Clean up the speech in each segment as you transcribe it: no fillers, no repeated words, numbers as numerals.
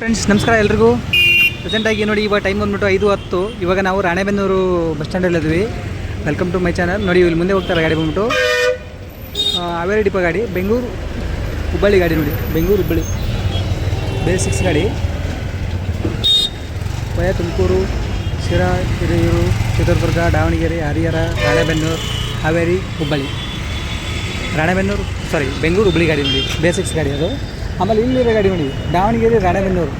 Friends ನಮಸ್ಕಾರ ಎಲ್ರಿಗೂ. ಪ್ರೆಸೆಂಟಾಗಿ ನೋಡಿ ಇವಾಗ ಟೈಮ್ ಬಂದ್ಬಿಟ್ಟು 5:10. ಇವಾಗ ನಾವು ರಾಣೆಬೆನ್ನೂರು ಬಸ್ ಸ್ಟ್ಯಾಂಡಲ್ಲಿದ್ವಿ. Welcome to my channel. ನೋಡಿ ಇಲ್ಲಿ ಮುಂದೆ ಹೋಗ್ತಾರೆ ಗಾಡಿ ಬಂದ್ಬಿಟ್ಟು ಹಾವೇರಿ ಡಿಪೋ ಗಾಡಿ, ಬೆಂಗಳೂರು ಹುಬ್ಬಳ್ಳಿ ಗಾಡಿ. ನೋಡಿ ಬೆಂಗಳೂರು ಹುಬ್ಬಳ್ಳಿ ಬೇಸಿಕ್ಸ್ ಗಾಡಿ. ವಯ ತುಮಕೂರು, ಶಿರಾ, ಹಿರಿಯೂರು, ಚಿತ್ರದುರ್ಗ, ದಾವಣಗೆರೆ, ಹರಿಹರ, ರಾಣೆಬೆನ್ನೂರು, ಹಾವೇರಿ, ಹುಬ್ಬಳ್ಳಿ. ಬೆಂಗಳೂರು ಹುಬ್ಬಳ್ಳಿ ಗಾಡಿ ನೋಡಿ, ಬೇಸಿಕ್ಸ್ ಗಾಡಿ ಅದು. ಆಮೇಲೆ ಇಲ್ಲಿರೋ ಗಾಡಿ ನೋಡಿ ದಾವಣಗೆರೆ ರಾಣೆಬೆನ್ನೂರು,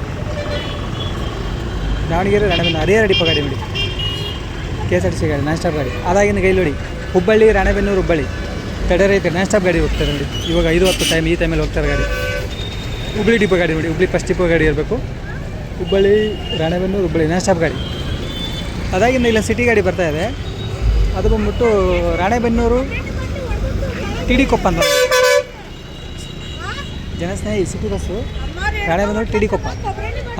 ಹರಿಹರ ಡಿಪೋ ಗಾಡಿ ನೋಡಿ, KSRTC ಗಾಡಿ, ನಾನ್ ಸ್ಟಾಪ್ ಗಾಡಿ. ಅದಾಗಿನ ಕೈಲಿ ನೋಡಿ ಹುಬ್ಬಳ್ಳಿ, ರಾಣೆಬೆನ್ನೂರು, ಹುಬ್ಬಳ್ಳಿ ತಡೆ ರೈತೆ ನಾನ್ ಸ್ಟಾಪ್ ಗಾಡಿ ಹೋಗ್ತಾರೆ ನೋಡಿ. ಇವಾಗ 5:10 ಟೈಮ್, ಈ ಟೈಮಲ್ಲಿ ಹೋಗ್ತಾರೆ ಗಾಡಿ. ಹುಬ್ಬಳ್ಳಿ ಡಿಪೋ ಗಾಡಿ ನೋಡಿ, ಹುಬ್ಬಳ್ಳಿ ಫಸ್ಟ್ ಡಿಪೋ ಗಾಡಿ ಇರಬೇಕು. ಹುಬ್ಬಳ್ಳಿ, ರಾಣೆಬೆನ್ನೂರು, ಹುಬ್ಬಳ್ಳಿ ನಾನ್ ಸ್ಟಾಪ್ ಗಾಡಿ. ಅದಾಗಿಂದ ಇಲ್ಲ ಸಿಟಿ ಗಾಡಿ ಬರ್ತಾಯಿದೆ. ಅದು ಬಂದ್ಬಿಟ್ಟು ರಾಣೆಬೆನ್ನೂರು TD ಕೊಪ್ಪ ಅಂತ ಜನಸ್ನೇಹಿ city bus, Ranebennur TD Koppa.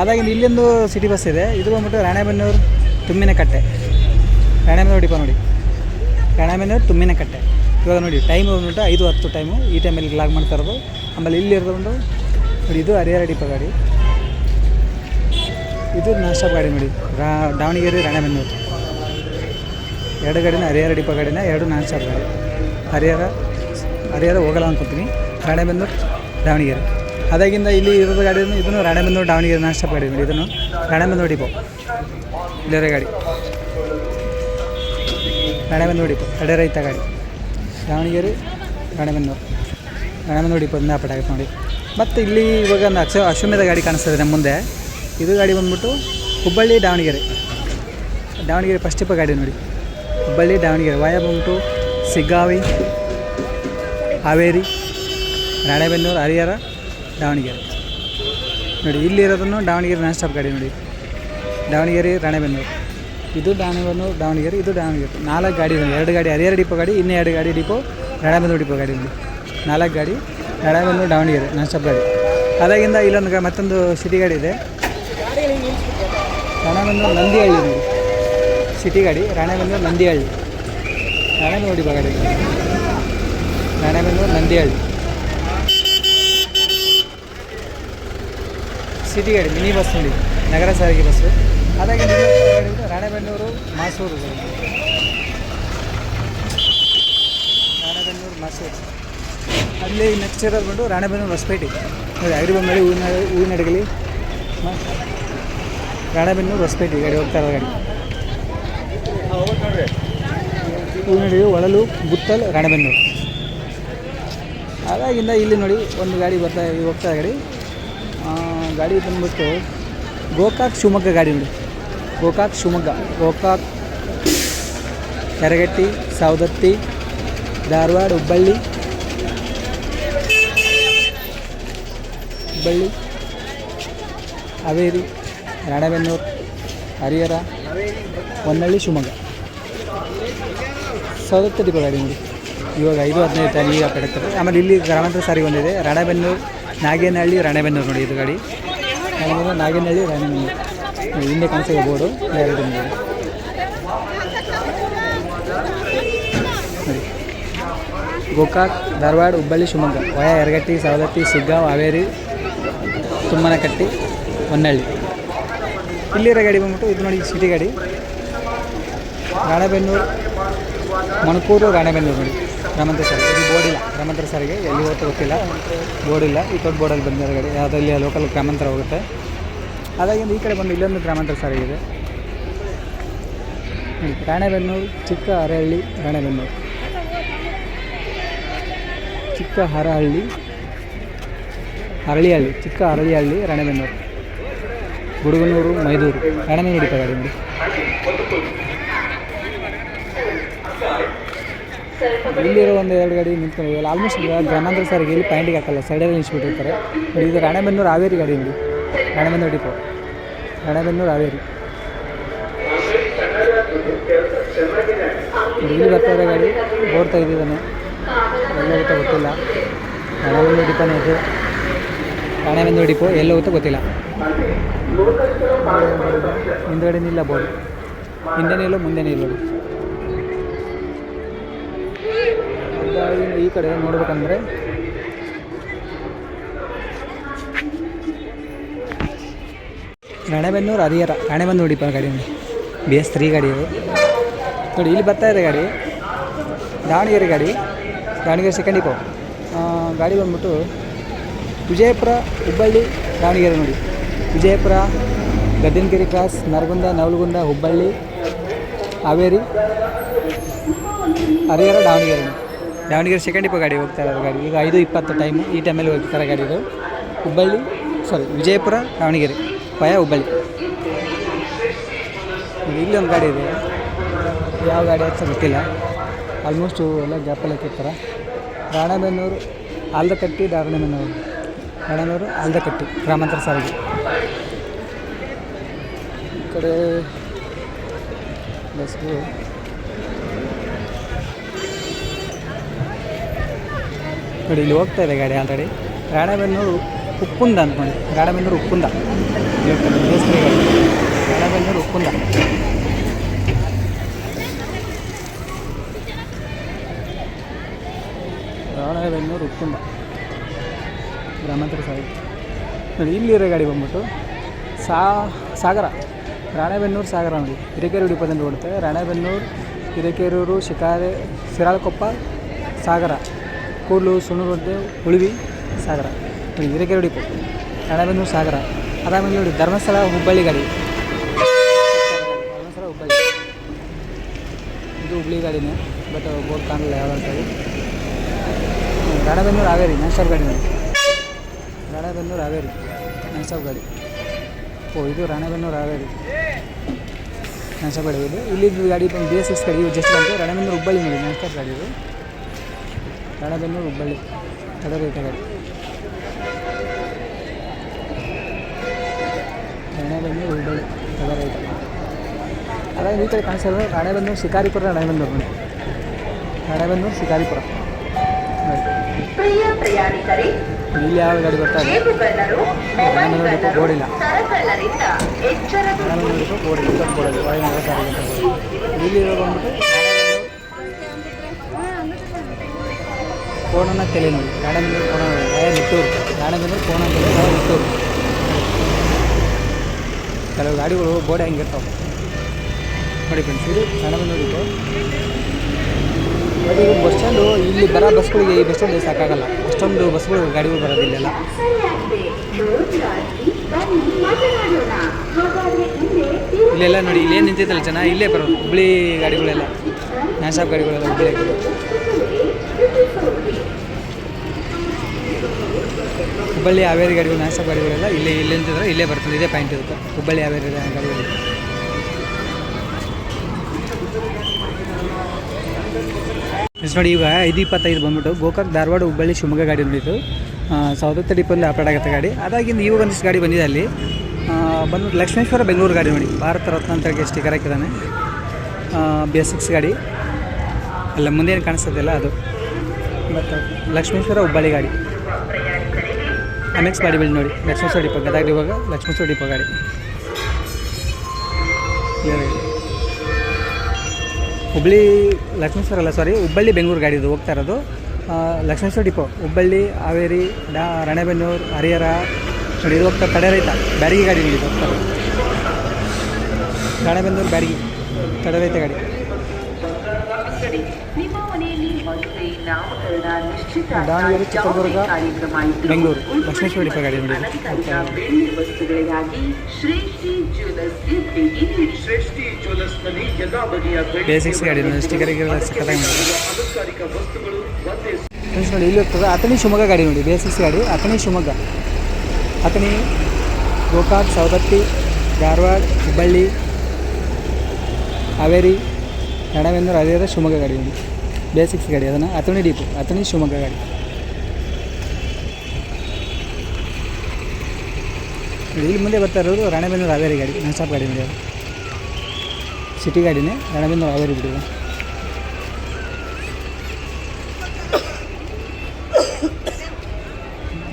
ಅದಾಗಿಂದ ಇಲ್ಲೊಂದು ಸಿಟಿ ಬಸ್ ಇದೆ. ಇದು ಬಂದ್ಬಿಟ್ಟು ರಾಣೆಬೆನ್ನೂರು ತುಮ್ಮಿನಕಟ್ಟೆ, ರಾಣೆಬೆನ್ನೂರು ಡಿಪೋ ನೋಡಿ, ರಾಣೆಬೆನ್ನೂರು ತುಮ್ಮಿನಕಟ್ಟೆ. ಇವಾಗ ನೋಡಿ ಟೈಮ್ ಬಂದ್ಬಿಟ್ಟು 5:10 ಟೈಮು. ಈ ಟೈಮಲ್ಲಿ ಲಾಗ್ ಮಾಡ್ತಾ ಇರೋದು. ಆಮೇಲೆ ಇಲ್ಲಿರೋದು ಒಂದು ನೋಡಿ, ಇದು ಹರಿಹರ ಡಿಪೋ ಗಾಡಿ, ಇದು ನಾನ್ ಸ್ಟಾಪ್ ಗಾಡಿ ನೋಡಿ, ದಾವಣಗೆರೆ, ರಾಣೆಬೆನ್ನೂರು. ಎರಡು ಗಾಡಿನ ಹರಿಹರ ಡಿಪೋ ಗಾಡಿನ, ಎರಡು ನಾನ್ ಸ್ಟಾಪ್ ಗಾಡಿ. ಹರಿಹರ ಹೋಗಲ್ಲ ಅಂದ್ಕೊತೀನಿ, ರಾಣೆಬೆನ್ನೂರು, ದಾವಣಗೆರೆ. ಅದಾಗಿಂದ ಇಲ್ಲಿ ಇರೋದು ಗಾಡಿ ಇದನ್ನು ರಾಣೆಬೆನ್ನೂರು, ದಾವಣಗೆರೆ ನಾನ್ ಸ್ಟಾಪ್ ಗಾಡಿ ನೋಡಿ. ಇದನ್ನು ರಾಣೆಬೆನ್ನೂರು ಡಿಪೋ, ಇಲ್ಲೇ ಗಾಡಿ ರಾಣೆಬೆನ್ನೂರು ಡಿಪೋ, ತಡೆ ರೈತ ಗಾಡಿ, ದಾವಣಗೆರೆ, ರಾಣೆಬೆನ್ನೂರು ಡಿಪೋ ನಾಪಟ ಆಗುತ್ತೆ ನೋಡಿ. ಮತ್ತು ಇಲ್ಲಿ ಇವಾಗ ಒಂದು ಅಶ್ವಮೇಧ ಗಾಡಿ ಕಾಣಿಸ್ತದೆ ನಮ್ಮ ಮುಂದೆ. ಇದು ಗಾಡಿ ಬಂದ್ಬಿಟ್ಟು ಹುಬ್ಬಳ್ಳಿ, ದಾವಣಗೆರೆ ಫಸ್ಟ್ ಡಿಪೋ ಗಾಡಿ ನೋಡಿ, ಹುಬ್ಬಳ್ಳಿ, ದಾವಣಗೆರೆ. ವಾಯ ಬಂದ್ಬಿಟ್ಟು ಸಿಗ್ಗಾವಿ, ಹಾವೇರಿ, ರಾಣೆಬೆನ್ನೂರು, ಹರಿಹರ, ದಾವಣಗೆರೆ ನೋಡಿ. ಇಲ್ಲಿರೋದನ್ನು ದಾವಣಗೆರೆ ನಾನ್ ಸ್ಟಾಪ್ ಗಾಡಿ ನೋಡಿ, ದಾವಣಗೆರೆ, ರಾಣೆಬೆನ್ನೂರು. ಇದು ದಾವಣಗೆರೆ, ಇದು ದಾವಣಗೆರೆ. 4 ಗಾಡಿ ಇದೆ. 2 ಗಾಡಿ ಹರಿಹರ ಡಿಪೋ ಗಾಡಿ, ಇನ್ನೂ 2 ಗಾಡಿ ಡಿಪೋ ರಾಣೆಬೆನ್ನೂರು ಡಿಪೋ ಗಾಡಿ ನೋಡಿ. 4 ಗಾಡಿ ರಾಣೆಬೆನ್ನೂರು, ದಾವಣಗೆರೆ ನಾನ್ ಸ್ಟಾಪ್ ಗಾಡಿ. ಅದಾಗಿಂದ ಇಲ್ಲೊಂದು ಮತ್ತೊಂದು ಸಿಟಿ ಗಾಡಿ ಇದೆ, ರಾಣೆಬೆನ್ನೂರು ನಂದಿಹಳ್ಳಿ ನೋಡಿ, ಸಿಟಿ ಗಾಡಿ, ರಾಣೆಬೆನ್ನೂರು ನಂದಿಹಳ್ಳಿ, ರಾಣೆಬೆನ್ನೂರು ಡಿಪೋ ಗಾಡಿ, ರಾಣೆಬೆನ್ನೂರು ನಂದಿಹಳ್ಳಿ ಸಿಟಿ ಗಾಡಿ, ಮಿನಿ ಬಸ್ ನೋಡಿ, ನಗರ ಸಾರಿಗೆ ಬಸ್ಸು. ಅದಾಗಿ ರಾಣೆಬೆನ್ನೂರು, ಮಾಸೂರು, ಅಲ್ಲಿ ನೆಕ್ಸ್ಟ್ ಇರೋದು ಬಂದು ರಾಣೆಬೆನ್ನೂರು ಹೊಸಪೇಟೆ ನೋಡಿ, ಅಗ್ರಿಬೊಮ್ಮಳ್ಳಿ, ಹೂವಿನಡಗಲಿ, ರಾಣೆಬೆನ್ನೂರು ಹೊಸಪೇಟೆ ಗಾಡಿ ಹೋಗ್ತಾ ಇರೋ ಗಾಡಿ. ಹೂವಿನಡಗಲಿ, ಒಳಲು, ಬುತ್ತಲ್, ರಾಣೆಬೆನ್ನೂರು. ಅದಾಗಿಂದ ಇಲ್ಲಿ ನೋಡಿ ಒಂದು ಗಾಡಿ ಹೋಗ್ತಾ ಗಾಡಿ ಬಂದ್ಬಿಟ್ಟು ಗೋಕಾಕ್ ಶಿವಮೊಗ್ಗ ಗಾಡಿ ನೋಡಿ, ಗೋಕಾಕ್ ಯರಗಟ್ಟಿ, ಸವದತ್ತಿ, ಧಾರವಾಡ, ಹುಬ್ಬಳ್ಳಿ, ಹಾವೇರಿ, ರಾಣೆಬೆನ್ನೂರು, ಹರಿಹರ, ಹೊನ್ನಳ್ಳಿ, ಶಿವಮೊಗ್ಗ, ಸವದತ್ತಿ ಡಿಪೋ ಗಾಡಿ ನೋಡಿ. ಇವಾಗ 5:15 ಟೈಮ್ ಈಗ ಕಡೆಕ್ತಾರೆ. ಆಮೇಲೆ ಇಲ್ಲಿ ಗ್ರಾಮಾಂತರ ಸಾರಿಗೆ ಒಂದಿದೆ, ರಾಣೆಬೆನ್ನೂರು, ನಾಗೇನಹಳ್ಳಿ, ರಾಣೆಬೆನ್ನೂರು ನೋಡಿ. ಇದು ಗಾಡಿ ನಾಗೇನಹಳ್ಳಿ, ರಾಣೆಬೆನ್ನೂರು. ಹಿಂದೆ ಕಾಣಿಸಿದೆ ಬೋರ್ಡು, ಎರಡು ನೋಡಿ. ಗೋಕಾಕ್, ಧಾರವಾಡ, ಹುಬ್ಬಳ್ಳಿ, ಶಿವಮೊಗ್ಗ, ವಯ ಯರಗಟ್ಟಿ, ಸವದತ್ತಿ, ಸಿಗ್ಗಾಂವ್, ಹಾವೇರಿ, ತುಮ್ಮನಕಟ್ಟಿ, ಹೊನ್ನಳ್ಳಿ. ಇಲ್ಲಿರೋ ಗಾಡಿ ಬಂದ್ಬಿಟ್ಟು ಇದು ನೋಡಿ, ಸಿಟಿ ಗಾಡಿ, ರಾಣೆಬೆನ್ನೂರು, ಮಣಕೂರು, ರಾಣೆಬೆನ್ನೂರು ನೋಡಿ, ಗ್ರಾಮಾಂತರ ಸಾರಿಗೆ. ಇದು ಬೋರ್ಡ್ ಇಲ್ಲ, ಗ್ರಾಮಾಂತರ ಸಾರಿಗೆ ಎಲ್ಲಿ ಹೋಗ್ತಾ ಗೊತ್ತಿಲ್ಲ, ಬೋರ್ಡ್ ಇಲ್ಲ. ಈ ದೊಡ್ಡ ಬೋರ್ಡಲ್ಲಿ ಬಂದಿರೋ ಗಾಡಿ, ಯಾವುದಲ್ಲಿ ಲೋಕಲ್ ಗ್ರಾಮಾಂತರ ಹೋಗುತ್ತೆ. ಅದಾಗಿಂದ ಈ ಕಡೆ ಬಂದು ಇಲ್ಲೊಂದು ಗ್ರಾಮಾಂತರ ಸಾರಿಗೆ ಇದೆ, ರಾಣೆಬೆನ್ನೂರು, ಚಿಕ್ಕ ಹರಹಳ್ಳಿ, ರಾಣೆಬೆನ್ನೂರು, ಚಿಕ್ಕ ಹರಹಳ್ಳಿ, ಚಿಕ್ಕ ಹರಳಿಹಳ್ಳಿ, ರಾಣೆಬೆನ್ನೂರು, ಗುಡುಗನೂರು, ಮೈದೂರು, ರಾಣೆಬೆನ್ನೂರು ಡಿಪೋ ಗಾಡಿ ನೋಡಿ. ಇಲ್ಲಿರೋ ಒಂದು 2 ಗಾಡಿ ನಿಂತ್ಕೊಂಡಿಲ್ಲ. ಆಲ್ಮೋಸ್ಟ್ ಗ್ರಾಮಾಂತರ ಸಾರಿಗೆ ಇಲ್ಲಿ ಪಾಯಿಂಟಿಗೆ ಹಾಕಲ್ಲ, ಸೈಡಲ್ಲಿ ನಿಲ್ಲಿಸ್ಬಿಟ್ಟಿರ್ತಾರೆ ನೋಡಿ. ಇದು ರಾಣೆಬೆನ್ನೂರು, ಹಾವೇರಿ ಗಾಡಿ ನೋಡಿ, ರಾಣೆಬೆನ್ನೂರು ಡಿಪೋ, ರಾಣೆಬೆನ್ನೂರು, ಹಾವೇರಿ. ಇಲ್ಲಿ ಬರ್ತಾ ಇರೋ ಗಾಡಿ ಬೋರ್ಡ್ ತೆಗೆದಿದ್ದಾನೆ, ಎಲ್ಲ ಹೋಗುತ್ತಾ ಗೊತ್ತಿಲ್ಲ. ರಾಣೆಬೆನ್ನೂರು ಡಿಪೋನೇ ಇದು, ರಾಣೆಬೆನ್ನೂರು ಡಿಪೋ ಎಲ್ಲ ಹೋಗುತ್ತಾ ಗೊತ್ತಿಲ್ಲ. ಹಿಂದುಗಡೆ ನಿಲ್ಲ ಬೋರ್ಡ್, ಹಿಂದೆ ನಿಲ್ಲೋ ಮುಂದೆ ನಿಲ್ಲೋದು. ಈ ಕಡೆ ನೋಡ್ಬೇಕಂದ್ರೆ ರಾಣೆಬೆನ್ನೂರು ಹರಿಹರ ರಾಣೆಬೆನ್ನೂರು ಡಿಪೋ ಗಾಡಿ ನೋಡಿ BS3 ಗಾಡಿ ಇದು ನೋಡಿ. ಇಲ್ಲಿ ಬರ್ತಾ ಇದೆ ಗಾಡಿ ದಾವಣಗೆರೆ ಗಾಡಿ, ದಾವಣಗೆರೆ ಸೆಕೆಂಡ್ ಡಿಪೋ ಗಾಡಿ ಬಂದ್ಬಿಟ್ಟು ವಿಜಯಪುರ ಹುಬ್ಬಳ್ಳಿ ದಾವಣಗೆರೆ ನೋಡಿ. Vijayapura Gaddanagere cross Naragunda Navalagunda Hubballi Haveri Harihara Davanagere Davanagere second depot ಗಾಡಿ ಹೋಗ್ತಾ ಇರೋದು ಗಾಡಿ. ಈಗ 5:20 ಟೈಮು, ಈ ಟೈಮಲ್ಲಿ ಹೋಗ್ತಾರೆ ಗಾಡಿ ಇದು. ಹುಬ್ಬಳ್ಳಿ ವಿಜಯಪುರ ದಾವಣಗೆರೆ ಪಯ ಹುಬ್ಬಳ್ಳಿ. ಇಲ್ಲಿ ಒಂದು ಗಾಡಿ ಇದೆ, ಯಾವ ಗಾಡಿ ಅಂತ ಗೊತ್ತಿಲ್ಲ, ಆಲ್ಮೋಸ್ಟು ಎಲ್ಲ ಗ್ಯಾಪಲ್ಲಿ ಹಾಕಿರ್ತಾರೆ. ರಾಣೆಬೆನ್ನೂರು ಆಲ್ದಕಟ್ಟಿ ರಾಣೆಬೆನ್ನೂರು ಆಲ್ದಕಟ್ಟಿ ಗ್ರಾಮಾಂತರ ಸಾರಿಗೆ. ಈ ಕಡೆ ಬಸ್ಸು ನೋಡಿ ಇಲ್ಲಿ ಹೋಗ್ತಾ ಇದೆ ಗಾಡಿ ಆಲ್ರೆಡಿ. ರಾಣೆಬೆನ್ನೂರು ಉಪ್ಪುಂದ ಅಂದ್ಕೊಂಡು, ರಾಣೆಬೆನ್ನೂರು ಉಪ್ಪುಂದ BS3 ಗಾಡಿ, ರಾಣೆಬೆನ್ನೂರು ಉಪ್ಪುಂದ. ರಾಣೆಬೆನ್ನೂರು ಉಪ್ಪುಂದ ಗ್ರಾಮಾಂತರ ಸಾರಿಗೆ ನೋಡಿ. ಇಲ್ಲಿರೋ ಗಾಡಿ ಬಂದ್ಬಿಟ್ಟು ಸಾಗರ ರಾಣೆಬೆನ್ನೂರು ಸಾಗರ ನೋಡಿ. ಹಿರೇಕೆರೂರು ಡಿಪೋದಿಂದ ಓಡುತ್ತೆ. ರಾಣೆಬೆನ್ನೂರು ಹಿರೇಕೆರೂರು ಶಿರಾಳಕೊಪ್ಪ ಸಾಗರ ಕೂಡ್ಲು ಸುಣುಗುಡ್ಡೆ ಉಳಿವಿ ಸಾಗರ ನೋಡಿ. ಹಿರೇಕೆರೂರು ಡಿಪೋ ರಾಣೆಬೆನ್ನೂರು ಸಾಗರ. ಅದಾದಮೇಲೆ ನೋಡಿ ಧರ್ಮಸ್ಥಳ ಹುಬ್ಬಳ್ಳಿ ಗಾಡಿ, ಧರ್ಮಸ್ಥಳ ಹುಬ್ಬಳ್ಳಿ ಇದು ಹುಬ್ಬಳ್ಳಿ ಗಾಡಿನೇ, ಬಟ್ ಬೋರ್ಡ್ ಕಾಣಲ್ಲ ಯಾವ್ದಂತ. ರಾಣೆಬೆನ್ನೂರು ಹಾವೇರಿ ನಾನ್ ಸ್ಟಾಪ್ ಗಾಡಿ ನೋಡಿ. ರಾಣೆಬೆನ್ನೂರು ಹಾವೇರಿ ನಾನ್ ಸ್ಟಾಪ್ ಗಾಡಿ. ಇದು ರಾಣೆಬೆನ್ನೂರು ಹಾವೇರಿ ನಾನ್ ಸ್ಟಾಪ್ ಗಾಡಿ. ಇದು ಇಲ್ಲಿದ್ದು ಗಾಡಿ BS6 ಗಾಡಿ ಜಸ್ಟ್ ಬಂತು. ರಾಣೆಬೆನ್ನೂರು ಹುಬ್ಬಳ್ಳಿ ನೋಡಿ ನಾನ್ ಸ್ಟಾಪ್ ಗಾಡಿ ಇದು. ರಾಣೆಬೆನ್ನೂರು ಹುಬ್ಬಳ್ಳಿ ತಡರೈತ ಗಾಡಿ. ರಾಣೆಬೆನ್ನೂರು ಹುಬ್ಬಳ್ಳಿ ತಡರೈತ. ಅದಾಗಿ ಈ ಕಡೆ ಕಾಣಿಸೋದು ರಾಣೆಬೆನ್ನೂರು ಶಿಕಾರಿಪುರ ರಾಣೆಬೆನ್ನೂರು ನೋಡಿ. ರಾಣೆಬೆನ್ನೂರು ಶಿಕಾರಿಪುರ ಇಲ್ಲಿ ಯಾವ ಗಾಡಿ ಬರ್ತಾ ಇದೆ? ರಾಣೆಬೆನ್ನೂರು ಡಿಪೋ ಬೋರ್ಡಿಲ್ಲ, ರಾಣೆಬೆನ್ನೂರು ಡಿಪೋ ಬೋರ್ಡಿಲ್ಲ, ಇಲ್ಲಿ ಬಂದ್ಬಿಟ್ಟು ಕೋಣನ ತಲೆ ನೋಡಿ. ರಾಣೆಬೆನ್ನೂರು ಕೋಣ ನಿಟ್ಟೂರು, ರಾಣೆಬೆನ್ನೂರು ಕೋಣ ತಲೆ ನಿಟ್ಟೂರು. ಕೆಲವು ಗಾಡಿಗಳು ಬೋರ್ಡ್ ಹೆಂಗಿರ್ತಾವೆ ನೋಡಿ ಫ್ರೆಂಡ್ಸ್. ಇದು ರಾಣೆಬೆನ್ನೂರು ಡಿಪೋ. ಬಟ್ ಈಗ ಬಸ್ ಸ್ಟ್ಯಾಂಡು ಇಲ್ಲಿ ಬರೋ ಬಸ್ಗಳಿಗೆ ಈ ಬಸ್ ಸ್ಟ್ಯಾಂಡ್ ಸಾಕಾಗಲ್ಲ, ಅಷ್ಟೊಂದು ಬಸ್ಗಳು ಗಾಡಿಗಳು ಬರೋದಿಲ್ಲೆಲ್ಲ. ಇಲ್ಲೆಲ್ಲ ನೋಡಿ ಇಲ್ಲೇನು ನಿಂತಿದ್ದಲ್ಲ ಜನ ಇಲ್ಲೇ ಬರೋದು. ಹುಬ್ಬಳ್ಳಿ ಗಾಡಿಗಳೆಲ್ಲ ನಾನ್ ಸ್ಟಾಪ್ ಗಾಡಿಗಳೆಲ್ಲ ಹುಬ್ಬಳ್ಳಿ. ಹುಬ್ಬಳ್ಳಿ ಹಾವೇರಿ ಗಾಡಿಗಳು ನಾನ್ ಸ್ಟಾಪ್ ಗಾಡಿಗಳೆಲ್ಲ ಇಲ್ಲೇ ನಿಂತಿದ್ರೆ ಇಲ್ಲೇ ಬರ್ತದೆ. ಇದೇ ಪಾಯಿಂಟ್ ಇರುತ್ತೆ ಹುಬ್ಬಳ್ಳಿ ಹಾವೇರಿ ಗಾಡಿಗಳು. ನೋಡಿ ಈಗ 5:25 ಬಂದ್ಬಿಟ್ಟು ಗೋಕಾಕ್ ಧಾರವಾಡ ಹುಬ್ಬಳ್ಳಿ ಶಿವಮೊಗ್ಗ ಗಾಡಿ ನೋಡಿದ್ದು. ಸೌದತ್ತಿ ಡಿಪೋಲ್ಲಿ ಆಪರೇಟ್ ಆಗುತ್ತೆ ಗಾಡಿ. ಅದಾಗಿಂದ ಇವಾಗ ಒಂದಿಷ್ಟು ಗಾಡಿ ಬಂದಿದೆ ಅಲ್ಲಿ ಬಂದ್ಬಿಟ್ಟು ಲಕ್ಷ್ಮೇಶ್ವರ ಬೆಂಗಳೂರು ಗಾಡಿ ನೋಡಿ. ಭಾರತ ರತ್ನ ಅಂತೇಳಿ ಸ್ಟಿಕರ್ ಹಾಕಿದ್ದಾನೆ. BS6 ಗಾಡಿ ಅಲ್ಲ ಮುಂದೆ ಏನು ಕಾಣಿಸ್ತದಲ್ಲ ಅದು. ಮತ್ತು ಲಕ್ಷ್ಮೇಶ್ವರ ಹುಬ್ಬಳ್ಳಿ ಗಾಡಿ MX ಗಾಡಿ ಬಿಲ್ ನೋಡಿ. ಲಕ್ಷ್ಮೇಶ್ವರ ಡಿಪೋ ಗದಗ ಇವಾಗ ಲಕ್ಷ್ಮೇಶ್ವರ ಡಿಪೋ ಗಾಡಿ. ಹುಬ್ಬಳ್ಳಿ ಲಕ್ಷ್ಮೇಶ್ವರ ಅಲ್ಲ ಸಾರಿ ಹುಬ್ಬಳ್ಳಿ ಬೆಂಗಳೂರು ಗಾಡಿ ಇದು ಹೋಗ್ತಾ ಇರೋದು. ಲಕ್ಷ್ಮೇಶ್ವರ ಡಿಪೋ ಹುಬ್ಬಳ್ಳಿ ಹಾವೇರಿ ರಾಣೆಬೆನ್ನೂರು ಹರಿಹರ ನೋಡಿ. ಇದು ಹೋಗ್ತಾ ತಡೆ ರೈತ ಬ್ಯಾಡಗಿ ಗಾಡಿ ನೋಡಿ ಹೋಗ್ತಾ ಇರೋದು. ರಾಣೆಬೆನ್ನೂರು ಬ್ಯಾಡಗಿ ತಡೆ ರೈತ ಗಾಡಿ. ದಾವಣಗೆರೆ ಚಿತ್ರದುರ್ಗ ಬೆಂಗಳೂರು ಲಕ್ಷ್ಮೇಶ್ವರ ಡಿಪೋ ಗಾಡಿ ನೋಡಿ. BS6 ಗಾಡಿ ಸ್ಟಿಕರಿಗೆ ಸಕ್ಕತ್ತಾಗಿ ನೋಡಿ. ಇಲ್ಲಿ ಹೋಗ್ತದೆ ಅಥಣಿ ಶಿವಮೊಗ್ಗ ಗಾಡಿ ನೋಡಿ. BS6 ಗಾಡಿ ಅಥಣಿ ಶಿವಮೊಗ್ಗ, ಅಥಣಿ ಗೋಕಾಕ್ ಸೌದತ್ತಿ ಧಾರವಾಡ ಹುಬ್ಬಳ್ಳಿ ಹಾವೇರಿ ರಾಣೆಬೆನ್ನೂರು ಹರಿಹರ ಶಿವಮೊಗ್ಗ ಗಾಡಿ ನೋಡಿ. BS6 ಗಾಡಿ ಅದನ್ನು ಅಥಣಿ ಡಿಪೋ ಅಥಣಿ ಶಿವಮೊಗ್ಗ ಗಾಡಿ. ಇಲ್ಲಿ ಮುಂದೆ ಬರ್ತಾ ಇರೋದು ರಾಣೆಬೆನ್ನೂರು ಹಾವೇರಿ ಗಾಡಿ ನಾನ್ ಸ್ಟಾಪ್ ಗಾಡಿ ನೋಡಿ. ಅದು ಸಿಟಿ ಗಾಡಿನೇ ರಾಣೆಬೆನ್ನೂರು ಹಾವೇರಿ ಬಿಡಿ.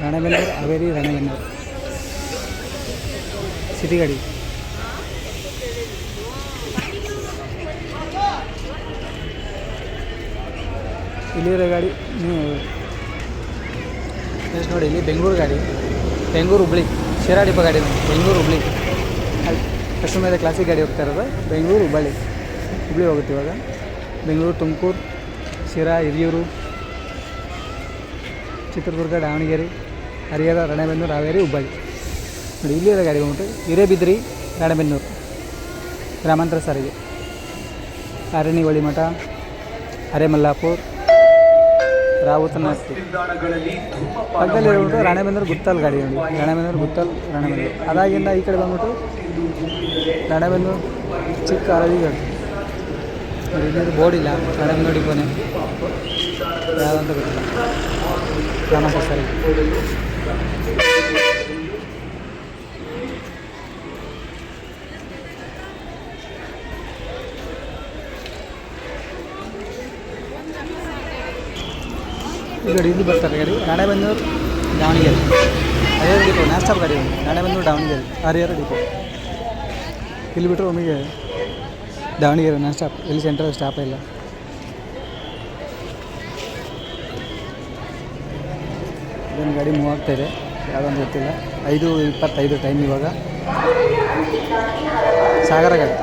ರಾಣೆಬೆನ್ನೂರು ಹಾವೇರಿ ರಾಣೆಬೆನ್ನೂರು ಸಿಟಿ ಗಾಡಿ. ಇಲ್ಲಿರೋ ಗಾಡಿ ನೆಕ್ಸ್ಟ್ ನೋಡಿ. ಇಲ್ಲಿ ಬೆಂಗಳೂರು ಗಾಡಿ ಬೆಂಗಳೂರು ಹುಬ್ಬಳ್ಳಿ ಶಿರಾ ಡಿಪೋ ಗಾಡಿ ನೋಡಿ. ಬೆಂಗಳೂರು ಹುಬ್ಬಳ್ಳಿ ಅಶ್ವಮೇಧ ಕ್ಲಾಸಿಕ್ ಗಾಡಿ ಹೋಗ್ತಾ ಇರೋದು ಬೆಂಗಳೂರು ಹುಬ್ಬಳ್ಳಿ ಹೋಗುತ್ತೆ ಇವಾಗ. ಬೆಂಗಳೂರು, ತುಮಕೂರು, ಶಿರಾ, ಹಿರಿಯೂರು, ಚಿತ್ರದುರ್ಗ, ದಾವಣಗೆರೆ, ಹರಿಹರ, ರಾಣೆಬೆನ್ನೂರು, ಹಾವೇರಿ, ಹುಬ್ಬಳ್ಳಿ ನೋಡಿ. ಇಲ್ಲಿರೋ ಗಾಡಿ ಬಂದ್ಬಿಟ್ಟು ಹಿರೇಬಿದ್ರಿ, ರಾಣೆಬೆನ್ನೂರು ಗ್ರಾಮಾಂತರ ಸಾರಿಗೆ, ಆರಣಿ ಹೊಳಿಮಠ, ಅರೆಮಲ್ಲಾಪುರ, ರಾವುತನಹಟ್ಟಿ ಪಕ್ಕದಲ್ಲಿ ಹೇಳ್ಬಿಟ್ಟು ರಾಣೆಬೆನ್ನೂರು ಗುತ್ತಲ್ ಗಾಡಿ ನೋಡಿ. ರಾಣೆಬೆನ್ನೂರು ಗುತ್ತಲ್, ರಾಣೆಬೆನ್ನೂರು. ಅದಾಗಿಂದ ಈ ಕಡೆ ಬಂದ್ಬಿಟ್ಟು ರಾಣೆಬೆನ್ನೂರು ಚಿಕ್ಕ ಹಳದಿ ಗಾಡಿ ನೋಡಿ. ಇನ್ನೊಂದು ಬೋರ್ಡ್ ಇಲ್ಲ, ರಾಣೆಬೆನ್ನೂರು ಡಿಪೋನೆ ಯಾವುದಂತ ಗೊತ್ತಿಲ್ಲ. ಗ್ರಾಮಾಂತರ ಸಾರಿಗೆ ಈ ಗಾಡಿ ಇಲ್ಲಿ ಬರ್ತಾರೆ ಗಾಡಿ Ranebennur, Davanagere, Harihar depot non stop ಗಾಡಿ ರಾಣೆಬೆನ್ನೂರು, ದಾವಣಗೆರೆ, ಹರಿಹರ ಡಿಪೋ. ಇಲ್ಲಿ ಬಿಟ್ಟರೆ ಒಮ್ಮೆಗೆ ದಾವಣಗೆರೆ ನಾನ್ ಸ್ಟಾಪ್. ಇಲ್ಲಿ ಸೆಂಟ್ರಲ್ ಸ್ಟಾಪೇ ಇಲ್ಲ. ಇದೊಂದು ಗಾಡಿ ಮೂವ್ ಆಗ್ತಾಯಿದೆ, ಯಾವುದೊಂದು ಗೊತ್ತಿಲ್ಲ. 5:25 ಟೈಮ್ ಇವಾಗ. ಸಾಗರ ಗಾಡಿ,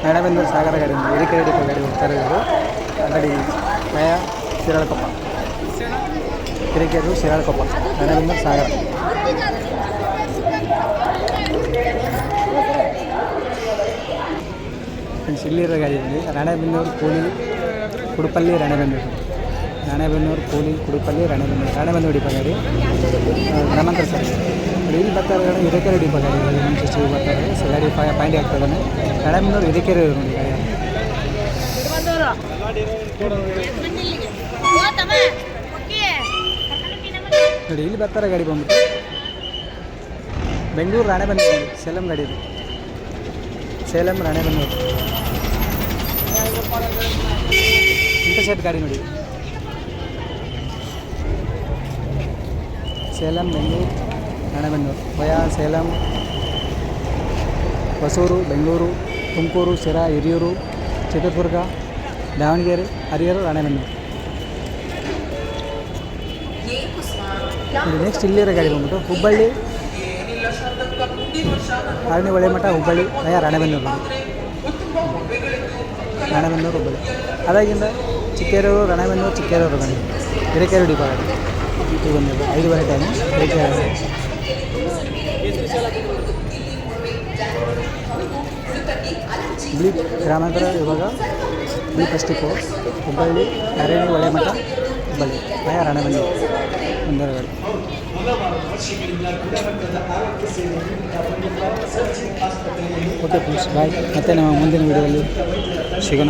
ರಾಣೆಬೆನ್ನೂರು ಸಾಗರ ಗಾಡಿ, ಹಿರೇಕೆರೆ ಡಿಪೋ ಗಾಡಿ ಹೋಗ್ತಾ ಇರೋದು. ಆ ಗಾಡಿ ಮಯ ಶಿರಾಳಕೊಪ್ಪ, ಹಿರೇಕೆರೆ ಶಿರಾಳಕೊಪ್ಪ, ರಾಣೆಬೆನ್ನೂರು ಸಾಗರ. ಫ್ರೆಂಡ್ಸ್ ಇಲ್ಲಿರೋ ಗಾಡಿ ರಾಣೆಬೆನ್ನೂರು, ಕೂಲಿ, ಕುಡುಪಲ್ಲಿ, ರಾಣೆಬೆನ್ನೂರು, ಕೂಲಿ, ಕುಡುಪಲ್ಲಿ, ರಾಣೆಬೆನ್ನೂರು ಡಿಪೋ ಗಾಡಿ ಗ್ರಾಮಾಂತರ ಸರ್. ಇಲ್ಲಿ ಬರ್ತಾ ಇರೋ ಗಾಡಿ ಹಿರೇಕೆರೆ ಡಿಪೋ ಗಾಡಿ ನಮ್ಮ ಬರ್ತಾ ಇದೆ. ಗಾಡಿ ಪಾಯಿಂಟ್ ಆಗ್ತಾ ಇದ್ದಾನೆ. ರಾಣೆಬೆನ್ನೂರು ಹಿರೇಕೆರೆ ನೋಡಿ ಗಾಡಿ ನೋಡಿ. ಇಲ್ಲಿ ಬರ್ತಾರೆ ಗಾಡಿ ಬಂದ್ಬಿಟ್ಟು ಬೆಂಗಳೂರು, ರಾಣೆಬೆನ್ನೂರು, ಸೇಲಂ ಗಾಡಿ ಇದೆ. ಸೇಲಂ, ರಾಣೆಬೆನ್ನೂರು ಇಂಟರ್ಸೆಟ್ ಗಾಡಿ ನೋಡಿ. ಸೇಲಂ, ಬೆಂಗಳೂರು, ರಾಣೆಬೆನ್ನೂರು ವಯಾ ಸೇಲಂ, ಹೊಸೂರು, ಬೆಂಗಳೂರು, ತುಮಕೂರು, ಶಿರಾ, ಹಿರಿಯೂರು, ಚಿತ್ರದುರ್ಗ, ದಾವಣಗೆರೆ, ಹರಿಹರ, ರಾಣೆಬೆನ್ನೂರು. ನೆಕ್ಸ್ಟ್ ಇಲ್ಲಿರೋ ಗಾಡಿ ಬಂದ್ಬಿಟ್ಟು ಹುಬ್ಬಳ್ಳಿ, ಆರಣಿ ಹೊಳೆಮಠ, ಹುಬ್ಬಳ್ಳಿ ವಯಾ ರಾಣೆಬೆನ್ನೂರು, ಹುಬ್ಬಳ್ಳಿ. ಅದಾಗಿಂದ ಚಿಕ್ಕೇರೂರು, ರಾಣೆಬೆನ್ನೂರು, ಚಿಕ್ಕೇರೂರು ಗಾಡಿ ಹಿರೇಕೆರೆ ಡಿಪೋ ಗಾಡಿ. ಇದು ಬಂದಿದ್ದು 5:30 ಟೈಮು ಹಿರೇಕೆರೆ. ಬಿಳಿ ಗ್ರಾಮಾಂತರ ಇವಾಗ ಬಿಳಿ first depot Hubballi, Arani Holemath, Hubballi via Ranebennur ಒಂದರ ಗಾಡಿ. Okay friends, bye. ಮತ್ತೆ ನಮ್ಮ ಮುಂದಿನ ವೀಡಿಯೋದಲ್ಲಿ ಸಿಗೋಣ.